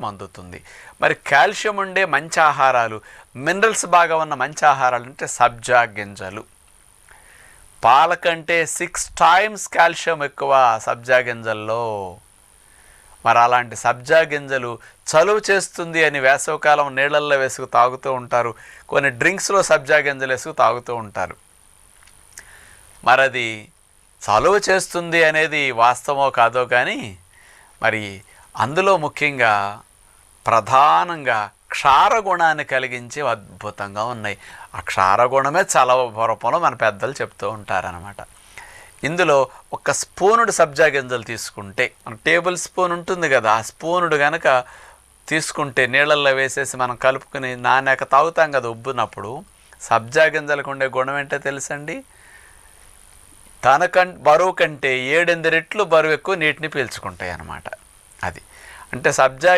అందుతుంది. మరి కాల్షియం ఉండే మంచి ఆహారాలు, మినరల్స్ బాగా ఉన్న మంచి ఆహారాలు అంటే సబ్జా గింజలు. పాల కంటే 6 టైమ్స్ కాల్షియం ఎక్కువ సబ్జా గింజల్లో. మరి అలాంటి సబ్జా గింజలు చలువ చేస్తుంది అని వేసవికాలం నీళ్ళల్లో వేసుకు తాగుతూ ఉంటారు. కొన్ని డ్రింక్స్లో సబ్జా గింజలు వేసుకు తాగుతూ ఉంటారు. మరి అది చలువ చేస్తుంది అనేది వాస్తవమో కాదో కానీ మరి అందులో ముఖ్యంగా ప్రధానంగా క్షారగుణాన్ని కలిగించి అద్భుతంగా ఉన్నాయి. ఆ క్షారగుణమే చలవ రూపంలో మన పెద్దలు చెప్తూ ఉంటారనమాట. ఇందులో ఒక స్పూనుడు సబ్జా గింజలు తీసుకుంటే, మన టేబుల్ స్పూన్ ఉంటుంది కదా, ఆ స్పూనుడు కనుక తీసుకుంటే నీళ్ళల్లో వేసేసి మనం కలుపుకుని నానాక తాగుతాం కదా ఉబ్బునప్పుడు, సబ్జా గింజలకు ఉండే గుణం ఏంటో తెలుసండి? బరువు కంటే 7-8 రెట్లు బరువు ఎక్కువ నీటిని పీల్చుకుంటాయి అన్నమాట. అది అంటే సబ్జా